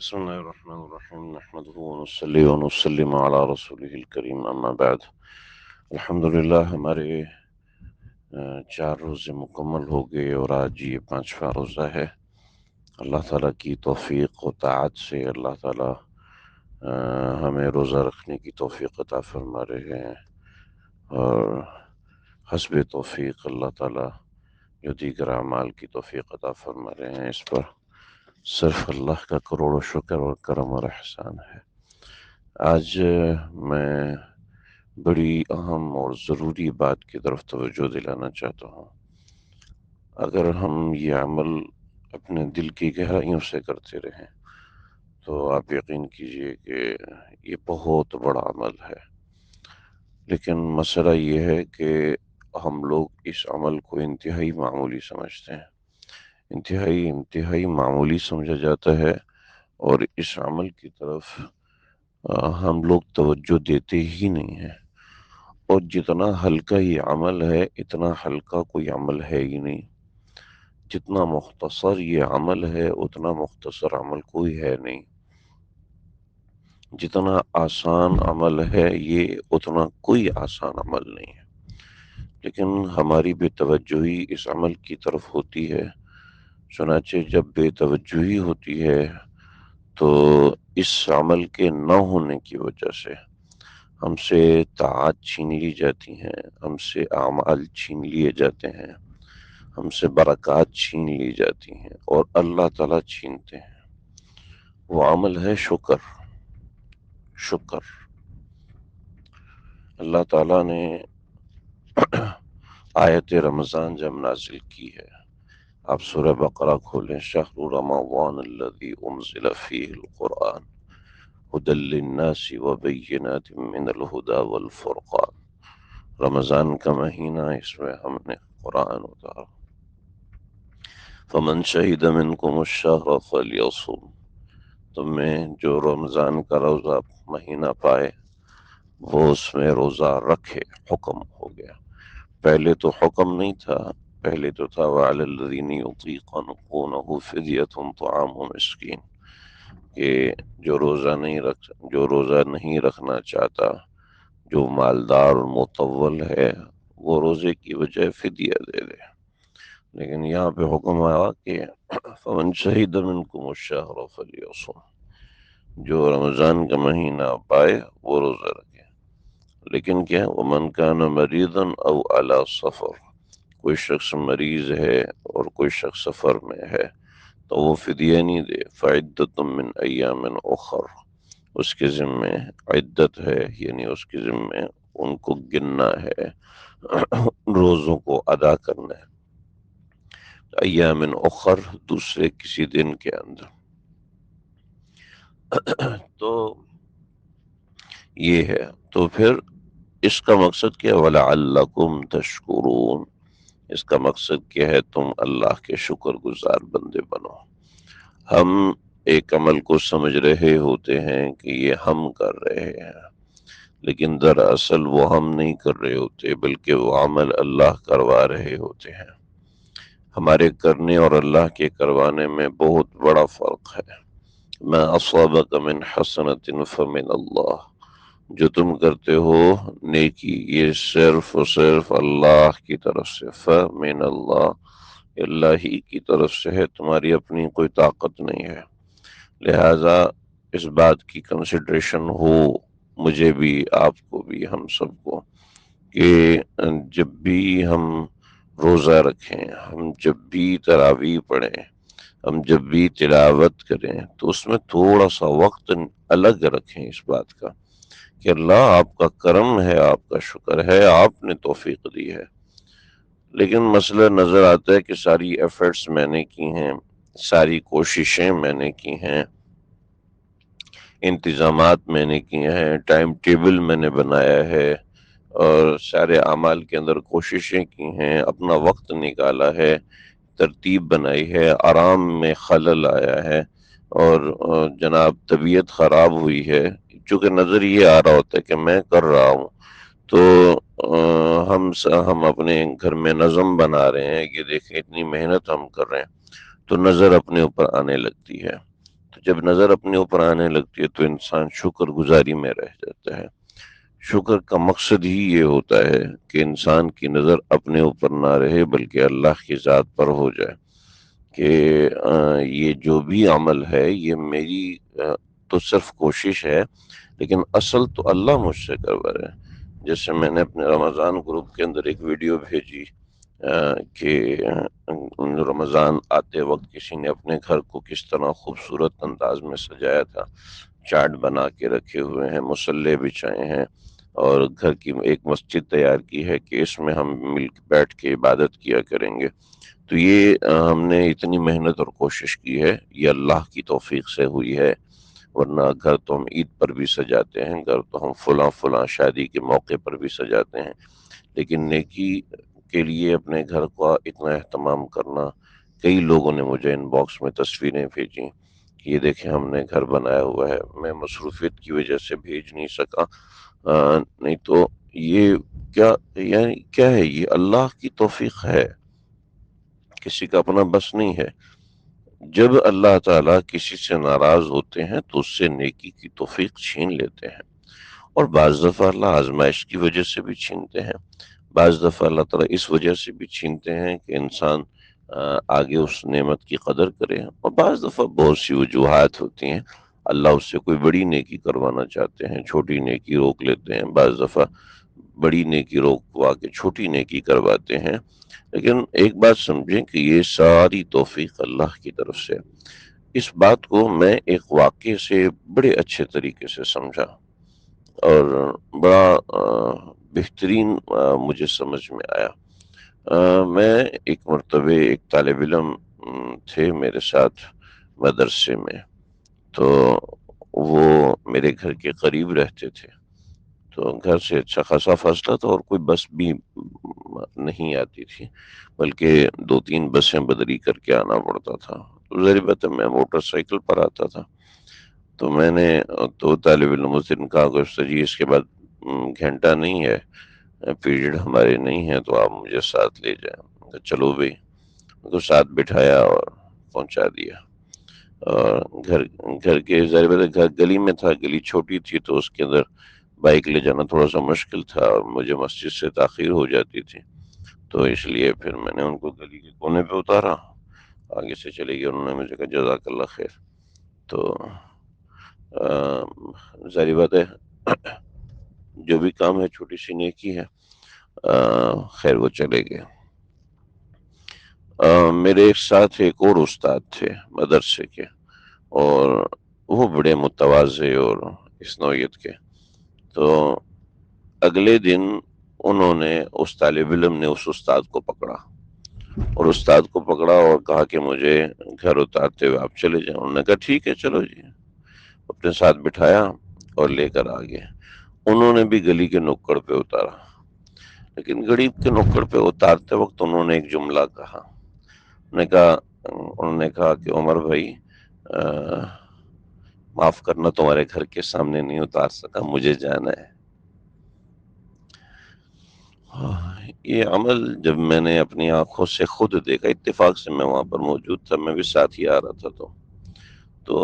بسم الله الرحمن الرحيم نحمده ونصلي ونسلم على رسوله الكريم اما بعد الحمد للہ ہمارے 4 روزے مکمل ہو گئے اور آج یہ 5واں روزہ ہے۔ اللہ تعالیٰ کی توفیق و طاعت سے اللہ تعالیٰ ہمیں روزہ رکھنے کی توفیق عطا فرما رہے ہیں، اور حسب توفیق اللہ تعالیٰ جو دیگر اعمال کی توفیق عطا فرما رہے ہیں، اس پر صرف اللہ کا کروڑ شکر اور کرم اور احسان ہے۔ آج میں بڑی اہم اور ضروری بات کی طرف توجہ دلانا چاہتا ہوں۔ اگر ہم یہ عمل اپنے دل کی گہرائیوں سے کرتے رہیں تو آپ یقین کیجئے کہ یہ بہت بڑا عمل ہے، لیکن مسئلہ یہ ہے کہ ہم لوگ اس عمل کو انتہائی معمولی سمجھتے ہیں، انتہائی معمولی سمجھا جاتا ہے، اور اس عمل کی طرف ہم لوگ توجہ دیتے ہی نہیں ہیں، اور جتنا ہلکا یہ عمل ہے اتنا ہلکا کوئی عمل ہے ہی نہیں، جتنا مختصر یہ عمل ہے اتنا مختصر عمل کوئی ہے نہیں، جتنا آسان عمل ہے یہ اتنا کوئی آسان عمل نہیں ہے، لیکن ہماری بے توجہی اس عمل کی طرف ہوتی ہے۔ چنانچہ جب بے توجہی ہوتی ہے تو اس عمل کے نہ ہونے کی وجہ سے ہم سے طاعت چھین لی جاتی ہیں، ہم سے اعمال چھین لیے جاتے ہیں، ہم سے برکات چھین لی جاتی ہیں، اور اللہ تعالیٰ چھینتے ہیں۔ وہ عمل ہے شکر۔ اللہ تعالیٰ نے آیت رمضان جب نازل کی ہے، آپ سورہ بقرہ کھولیں، شہر رمضان الذی انزل فیہ القرآن ھدی للناس وبینات من الہدی والفرقان۔ رمضان کا مہینہ، اس میں ہم نے قرآن اتارا۔ فمن شہد منکم الشہر فلیصم، تم میں جو رمضان کا روزہ مہینہ پائے وہ اس میں روزہ رکھے، حکم ہو گیا۔ پہلے تو حکم نہیں تھا، پہلے تو تھا وعلی الذین یطیقونہ فدیۃ طعام مسکین، کہ جو روزہ نہیں رکھنا چاہتا، جو مالدار مطول ہے، وہ روزے کی بجائے فدیہ دے دے۔ لیکن یہاں پہ حکم آیا کہ فمن شہد منکم الشہر فلیصم، جو رمضان کا مہینہ پائے وہ روزہ رکھے۔ لیکن کیا ومن کان مریضا او علی سفر، کوئی شخص مریض ہے اور کوئی شخص سفر میں ہے تو وہ فدیہ نہیں دے، فعدۃ من ایام اخر، اس کے ذمے عدت ہے، یعنی اس کے ذمے ان کو گننا ہے، روزوں کو ادا کرنا ہے، ایام اخر، دوسرے کسی دن کے اندر۔ تو یہ ہے، تو پھر اس کا مقصد کیا؟ وَلَعَلَّكُمْ تَشْكُرُونَ، اس کا مقصد کیا ہے؟ تم اللہ کے شکر گزار بندے بنو۔ ہم ایک عمل کو سمجھ رہے ہوتے ہیں کہ یہ ہم کر رہے ہیں، لیکن دراصل وہ ہم نہیں کر رہے ہوتے، بلکہ وہ عمل اللہ کروا رہے ہوتے ہیں۔ ہمارے کرنے اور اللہ کے کروانے میں بہت بڑا فرق ہے۔ ما اصابک من حسنۃ فمن اللہ، جو تم کرتے ہو نیکی، یہ صرف اور صرف اللہ کی طرف سے، فمن اللہ، اللہ ہی کی طرف سے ہے، تمہاری اپنی کوئی طاقت نہیں ہے۔ لہٰذا اس بات کی کنسیڈریشن ہو، مجھے بھی، آپ کو بھی، ہم سب کو، کہ جب بھی ہم روزہ رکھیں، ہم جب بھی تراویح پڑھیں، ہم جب بھی تلاوت کریں، تو اس میں تھوڑا سا وقت الگ رکھیں اس بات کا کہ اللہ آپ کا کرم ہے، آپ کا شکر ہے، آپ نے توفیق دی ہے۔ لیکن مسئلہ نظر آتا ہے کہ ساری ایفرٹس میں نے کی ہیں، ساری کوششیں میں نے کی ہیں، انتظامات میں نے کیے ہیں، ٹائم ٹیبل میں نے بنایا ہے، اور سارے اعمال کے اندر کوششیں کی ہیں، اپنا وقت نکالا ہے، ترتیب بنائی ہے، آرام میں خلل آیا ہے، اور جناب طبیعت خراب ہوئی ہے، چونکہ نظر یہ آ رہا ہوتا ہے کہ میں کر رہا ہوں، تو ہم اپنے گھر میں نظم بنا رہے ہیں کہ دیکھیں اتنی محنت ہم کر رہے ہیں، تو نظر اپنے اوپر آنے لگتی ہے۔ تو جب نظر اپنے اوپر آنے لگتی ہے تو انسان شکر گزاری میں رہ جاتا ہے۔ شکر کا مقصد ہی یہ ہوتا ہے کہ انسان کی نظر اپنے اوپر نہ رہے بلکہ اللہ کی ذات پر ہو جائے، کہ یہ جو بھی عمل ہے یہ میری تو صرف کوشش ہے، لیکن اصل تو اللہ مجھ سے کروا رہے ہیں۔ جیسے میں نے اپنے رمضان گروپ کے اندر ایک ویڈیو بھیجی کہ رمضان آتے وقت کسی نے اپنے گھر کو کس طرح خوبصورت انداز میں سجایا تھا، چارٹ بنا کے رکھے ہوئے ہیں، مصلے بچھائے ہیں، اور گھر کی ایک مسجد تیار کی ہے کہ اس میں ہم مل کے بیٹھ کے عبادت کیا کریں گے۔ تو یہ ہم نے اتنی محنت اور کوشش کی ہے، یہ اللہ کی توفیق سے ہوئی ہے، ورنہ گھر تو ہم عید پر بھی سجاتے ہیں، گھر تو ہم فلاں شادی کے موقع پر بھی سجاتے ہیں، لیکن نیکی کے لیے اپنے گھر کا اتنا اہتمام کرنا، کئی لوگوں نے مجھے ان باکس میں تصویریں بھیجی کہ یہ دیکھیں ہم نے گھر بنایا ہوا ہے۔ میں مصروفیت کی وجہ سے بھیج نہیں سکا، نہیں تو یہ یعنی کیا ہے، یہ اللہ کی توفیق ہے، کسی کا اپنا بس نہیں ہے۔ جب اللہ تعالیٰ کسی سے ناراض ہوتے ہیں تو اس سے نیکی کی توفیق چھین لیتے ہیں، اور بعض دفعہ اللہ آزمائش کی وجہ سے بھی چھینتے ہیں، بعض دفعہ اللہ تعالیٰ اس وجہ سے بھی چھینتے ہیں کہ انسان آگے اس نعمت کی قدر کرے، اور بعض دفعہ بہت سی وجوہات ہوتی ہیں، اللہ اس سے کوئی بڑی نیکی کروانا چاہتے ہیں، چھوٹی نیکی روک لیتے ہیں، بعض دفعہ بڑی نیکی روکوا کے چھوٹی نیکی کرواتے ہیں۔ لیکن ایک بات سمجھیں کہ یہ ساری توفیق اللہ کی طرف سے۔ اس بات کو میں ایک واقعے سے بڑے اچھے طریقے سے سمجھا، اور بڑا بہترین مجھے سمجھ میں آیا۔ میں ایک مرتبہ ایک طالب علم تھے میرے ساتھ مدرسے میں، تو وہ میرے گھر کے قریب رہتے تھے، تو گھر سے اچھا خاصا فاصلہ تھا، اور کوئی بس بھی نہیں آتی تھی، بلکہ 2-3 بسیں بدلی کر کے آنا پڑتا تھا۔ تو ظاہر بات ہے میں موٹر سائیکل پر آتا تھا، تو میں نے تو طالب علم اس دن کہا کہ استاد جی اس کے بعد گھنٹہ نہیں ہے، پیریڈ ہمارے نہیں ہیں، تو آپ مجھے ساتھ لے جائیں۔ تو چلو بھائی، ان کو ساتھ بٹھایا اور پہنچا دیا، اور گھر کے ظاہر بات ہے گھر گلی میں تھا، گلی چھوٹی تھی تو اس کے اندر بائک لے جانا تھوڑا سا مشکل تھا، اور مجھے مسجد سے تاخیر ہو جاتی تھی، تو اس لیے پھر میں نے ان کو گلی کے کونے پہ اتارا، آگے سے چلے گئے، انہوں نے مجھے کہا جزاک اللہ خیر۔ تو ظاہر بات ہے جو بھی کام ہے چھوٹی سی نیکی ہے، خیر وہ چلے گئے۔ میرے ایک ساتھ ایک اور استاد تھے مدرسے کے، اور وہ بڑے متواضع اور اس نوعیت کے، تو اگلے دن انہوں نے اس طالب علم نے اس استاد کو پکڑا، اور کہا کہ مجھے گھر اتارتے ہوئے آپ چلے جائیں۔ انہوں نے کہا ٹھیک ہے چلو جی، اپنے ساتھ بٹھایا اور لے کر آگے۔ انہوں نے بھی گلی کے نکڑ پہ اتارا، لیکن گلی کے نکڑ پہ اتارتے وقت انہوں نے ایک جملہ کہا، انہوں نے کہا کہ عمر بھائی معاف کرنا، تمہارے گھر کے سامنے نہیں اتار سکا، مجھے جانا ہے۔ یہ عمل جب میں نے اپنی آنکھوں سے خود دیکھا، اتفاق سے میں وہاں پر موجود تھا، میں بھی ساتھ ہی آ رہا تھا، تو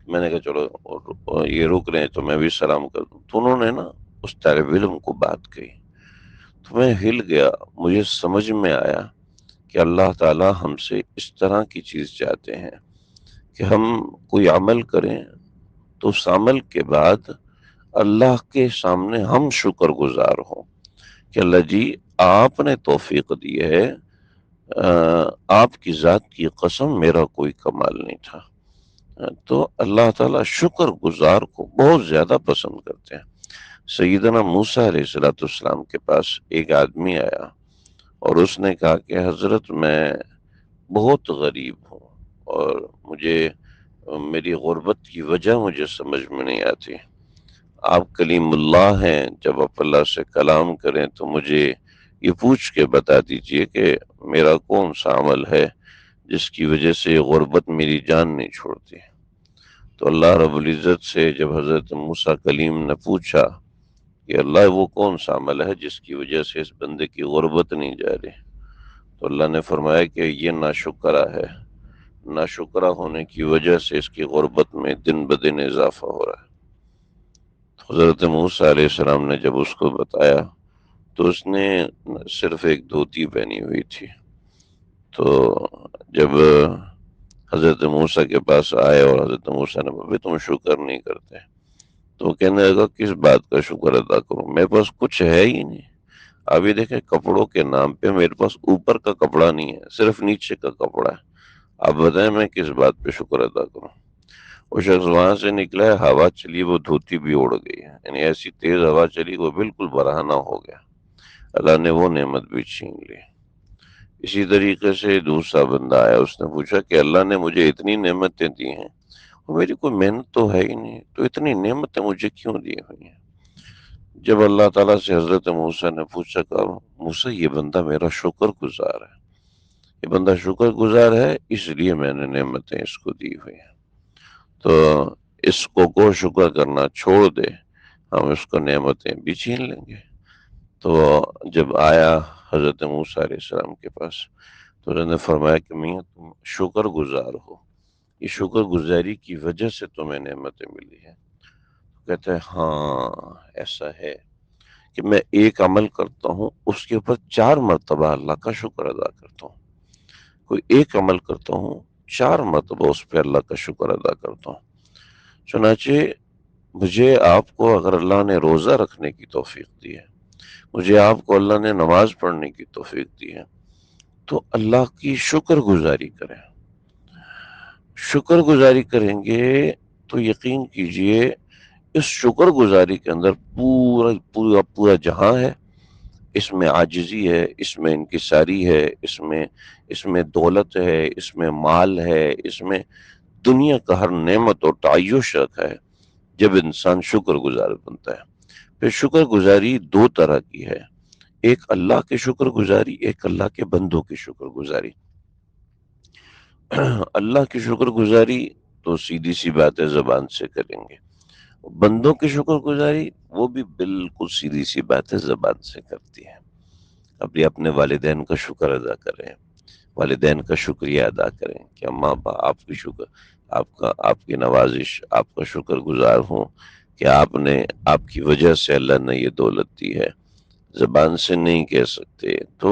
میں نے کہا چلو یہ رک رہے ہیں تو میں بھی سلام کر دوں۔ تو انہوں نے نا اس طالب علم کو بات کہی، تو میں ہل گیا، مجھے سمجھ میں آیا کہ اللہ تعالی ہم سے اس طرح کی چیز چاہتے ہیں کہ ہم کوئی عمل کریں تو اس عمل کے بعد اللہ کے سامنے ہم شکر گزار ہوں کہ اللہ جی آپ نے توفیق دی ہے، آپ کی ذات کی قسم میرا کوئی کمال نہیں تھا۔ تو اللہ تعالیٰ شکر گزار کو بہت زیادہ پسند کرتے ہیں۔ سیدنا موسیٰ علیہ السلام کے پاس ایک آدمی آیا اور اس نے کہا کہ حضرت میں بہت غریب ہوں، اور میری غربت کی وجہ مجھے سمجھ میں نہیں آتی، آپ کلیم اللہ ہیں، جب آپ اللہ سے کلام کریں تو مجھے یہ پوچھ کے بتا دیجئے کہ میرا کون سا عمل ہے جس کی وجہ سے غربت میری جان نہیں چھوڑتی۔ تو اللہ رب العزت سے جب حضرت موسیٰ کلیم نے پوچھا کہ اللہ وہ کون سا عمل ہے جس کی وجہ سے اس بندے کی غربت نہیں جا رہی، تو اللہ نے فرمایا کہ یہ ناشکرہ ہے، ناشکرہ ہونے کی وجہ سے اس کی غربت میں دن بدن اضافہ ہو رہا ہے۔ حضرت موسیٰ علیہ السلام نے جب اس کو بتایا تو اس نے صرف ایک دھوتی پہنی ہوئی تھی، تو جب حضرت موسیٰ کے پاس آئے اور حضرت موسیٰ نے بھائی تم شکر نہیں کرتے، تو کہنے لگا کس بات کا شکر ادا کروں، میرے پاس کچھ ہے ہی نہیں۔ ابھی دیکھیں کپڑوں کے نام پہ میرے پاس اوپر کا کپڑا نہیں ہے، صرف نیچے کا کپڑا ہے، آپ بتائیں میں کس بات پہ شکر ادا کروں۔ وہ شخص وہاں سے نکلا ہے، ہوا چلی وہ دھوتی بھی اڑ گئی ہے، یعنی ایسی تیز ہوا چلی وہ بالکل برہنہ ہو گیا، اللہ نے وہ نعمت بھی چھین لی۔ اسی طریقے سے دوسرا بندہ آیا، اس نے پوچھا کہ اللہ نے مجھے اتنی نعمتیں دی ہیں اور میری کوئی محنت تو ہے ہی نہیں، تو اتنی نعمتیں مجھے کیوں دی ہوئی ہیں؟ جب اللہ تعالیٰ سے حضرت موسیٰ نے پوچھا کہ موسیٰ یہ بندہ میرا شکر گزار ہے، یہ بندہ شکر گزار ہے اس لیے میں نے نعمتیں اس کو دی ہوئی ہیں، تو اس کو شکر کرنا چھوڑ دے، ہم اس کو نعمتیں بھی چھین لیں گے۔ تو جب آیا حضرت موسیٰ علیہ السلام کے پاس تو انہوں نے فرمایا کہ میاں تم شکر گزار ہو، یہ شکر گزاری کی وجہ سے تمہیں نعمتیں ملی ہیں۔ کہتے ہیں ہاں ایسا ہے کہ میں ایک عمل کرتا ہوں اس کے اوپر 4 مرتبہ اللہ کا شکر ادا کرتا ہوں، کوئی ایک عمل کرتا ہوں 4 مرتبہ اس پہ اللہ کا شکر ادا کرتا ہوں۔ چنانچہ مجھے آپ کو اگر اللہ نے روزہ رکھنے کی توفیق دی ہے، مجھے آپ کو اللہ نے نماز پڑھنے کی توفیق دی ہے، تو اللہ کی شکر گزاری کریں۔ شکر گزاری کریں گے تو یقین کیجئے اس شکر گزاری کے اندر پورا جہاں ہے، اس میں عاجزی ہے، اس میں انکساری ہے، اس میں دولت ہے، اس میں مال ہے، اس میں دنیا کا ہر نعمت اور تعیش رکھا ہے جب انسان شکر گزار بنتا ہے۔ پھر شکر گزاری 2 طرح کی ہے، ایک اللہ کے شکر گزاری، ایک اللہ کے بندوں کی شکر گزاری۔ اللہ کی شکر گزاری تو سیدھی سی بات ہے زبان سے کریں گے، بندوں کی شکر گزاری وہ بھی بالکل سیدھی سی بات ہے زبان سے کرتی ہے۔ اپنے والدین کا شکر ادا کریں، والدین کا شکریہ ادا کریں کہ اماں ابا آپ کی شکر، آپ کی نوازش، آپ کا شکر گزار ہوں کہ آپ کی وجہ سے اللہ نے یہ دولت دی ہے۔ زبان سے نہیں کہہ سکتے تو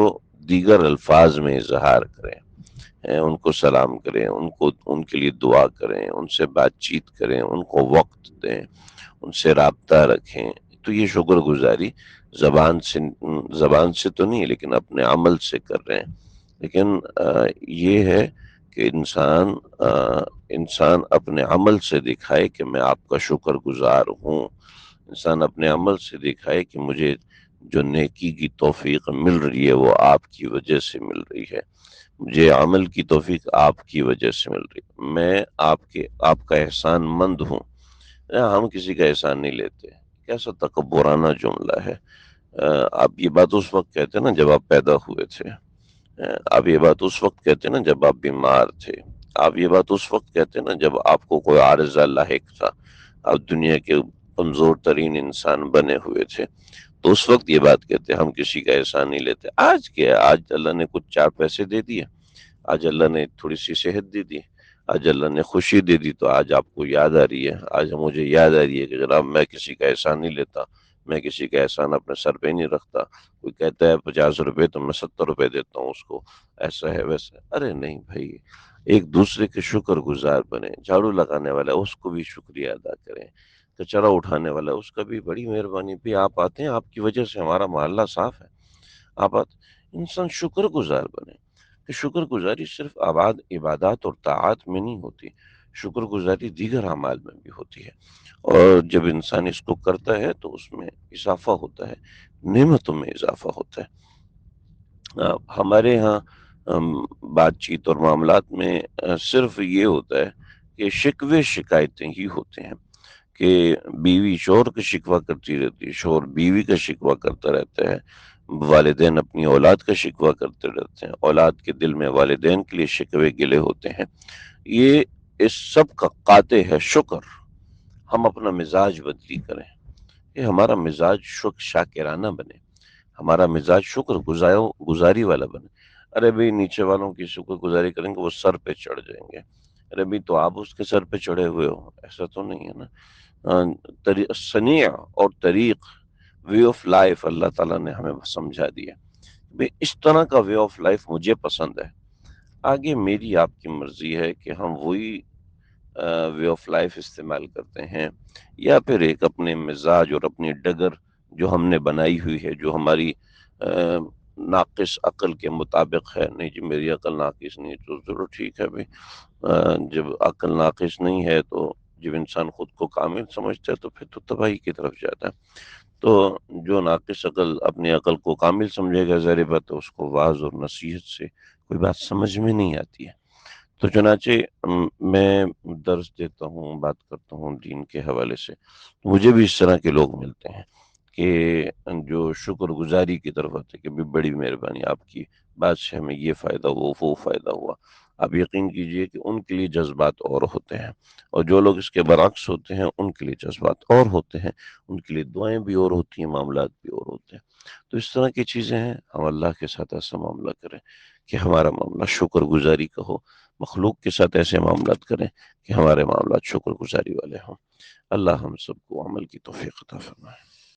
دیگر الفاظ میں اظہار کریں، ان کو سلام کریں، ان کے لیے دعا کریں، ان سے بات چیت کریں، ان کو وقت دیں، ان سے رابطہ رکھیں، تو یہ شکر گزاری زبان سے تو نہیں لیکن اپنے عمل سے کر رہے ہیں۔ لیکن یہ ہے کہ انسان اپنے عمل سے دکھائے کہ میں آپ کا شکر گزار ہوں، انسان اپنے عمل سے دکھائے کہ مجھے جو نیکی کی توفیق مل رہی ہے وہ آپ کی وجہ سے مل رہی ہے، مجھے عمل کی توفیق آپ کی وجہ سے مل رہی ہے، میں آپ کا احسان مند ہوں۔ ہم کسی کا احسان نہیں لیتے، کیسا تکبرانہ جملہ ہے۔ آپ یہ بات اس وقت کہتے ہیں نا جب آپ پیدا ہوئے تھے، آپ یہ بات اس وقت کہتے ہیں نا جب آپ بیمار تھے، آپ یہ بات اس وقت کہتے ہیں نا جب آپ کو کوئی عارضہ لاحق تھا، آپ دنیا کے کمزور ترین انسان بنے ہوئے تھے، تو اس وقت یہ بات کہتے ہیں ہم کسی کا احسان نہیں لیتے۔ آج کیا ہے؟ آج اللہ نے کچھ 4 پیسے دے دیے، آج اللہ نے تھوڑی سی صحت دے دی، آج اللہ نے خوشی دے دی، تو آج آپ کو یاد آ رہی ہے، آج مجھے یاد آ رہی ہے کہ جناب میں کسی کا احسان نہیں لیتا، میں کسی کا احسان اپنے سر پہ نہیں رکھتا۔ کوئی کہتا ہے 50 روپے تو میں 70 روپے دیتا ہوں اس کو، ایسا ہے ویسا ہے۔ ارے نہیں بھائی، ایک دوسرے کے شکر گزار بنے، جھاڑو لگانے والا ہے اس کو بھی شکریہ ادا کریں، کچرا اٹھانے والا ہے اس کا بھی بڑی مہربانی، بھی آپ آتے ہیں آپ کی وجہ سے ہمارا محلہ صاف ہے، آپ انسان شکر گزار بنے۔ کہ شکر گزاری صرف عبادات اور طاعات میں نہیں ہوتی، شکر گزاری دیگر اعمال میں بھی ہوتی ہے، اور جب انسان اس کو کرتا ہے تو اس میں اضافہ ہوتا ہے، نعمتوں میں اضافہ ہوتا ہے۔ ہمارے ہاں بات چیت اور معاملات میں صرف یہ ہوتا ہے کہ شکوے شکایتیں ہی ہوتے ہیں، کہ بیوی شوہر کا شکوہ کرتی رہتی ہے، شوہر بیوی کا شکوہ کرتا رہتا ہے، والدین اپنی اولاد کا شکوہ کرتے رہتے ہیں، اولاد کے دل میں والدین کے لیے شکوے گلے ہوتے ہیں۔ یہ اس سب کا قاطع ہے شکر۔ ہم اپنا مزاج بدلی کریں کہ ہمارا مزاج شکر شاکرانہ بنے، ہمارا مزاج شکر گزاری والا بنے۔ ارے بھئی نیچے والوں کی شکر گزاری کریں گے وہ سر پہ چڑھ جائیں گے، ارے بھئی تو آپ اس کے سر پہ چڑھے ہوئے ہو، ایسا تو نہیں ہے نا۔ صنیع اور طریق، وے آف لائف اللہ تعالیٰ نے ہمیں سمجھا دیا، بھئی اس طرح کا وے آف لائف مجھے پسند ہے، آگے میری آپ کی مرضی ہے کہ ہم وہی وے آف لائف استعمال کرتے ہیں یا پھر ایک اپنے مزاج اور اپنی ڈگر جو ہم نے بنائی ہوئی ہے، جو ہماری ناقص عقل کے مطابق ہے، نہیں جی میری عقل ناقص نہیں ہے تو ضرور ٹھیک ہے بھئی، جب عقل ناقص نہیں ہے تو جب انسان خود کو کامل سمجھتا ہے تو پھر تو تباہی کی طرف جاتا ہے۔ تو جو ناقص عقل اپنی عقل کو کامل سمجھے گا، ظاہر بات ہے اس کو واعظ اور نصیحت سے کوئی بات سمجھ میں نہیں آتی ہے۔ تو چنانچہ میں درس دیتا ہوں، بات کرتا ہوں دین کے حوالے سے، مجھے بھی اس طرح کے لوگ ملتے ہیں کہ جو شکر گزاری کی طرف آتے ہیں کہ بھی بڑی مہربانی آپ کی، بات سے ہمیں یہ فائدہ ہوا، وہ فائدہ ہوا۔ آپ یقین کیجئے کہ ان کے لیے جذبات اور ہوتے ہیں، اور جو لوگ اس کے برعکس ہوتے ہیں ان کے لیے جذبات اور ہوتے ہیں، ان کے لیے دعائیں بھی اور ہوتی ہیں، معاملات بھی اور ہوتے ہیں۔ تو اس طرح کی چیزیں ہیں، ہم اللہ کے ساتھ ایسا معاملہ کریں کہ ہمارا معاملہ شکر گزاری کا ہو، مخلوق کے ساتھ ایسے معاملات کریں کہ ہمارے معاملات شکر گزاری والے ہوں۔ اللہ ہم سب کو عمل کی توفیق عطا فرمائے۔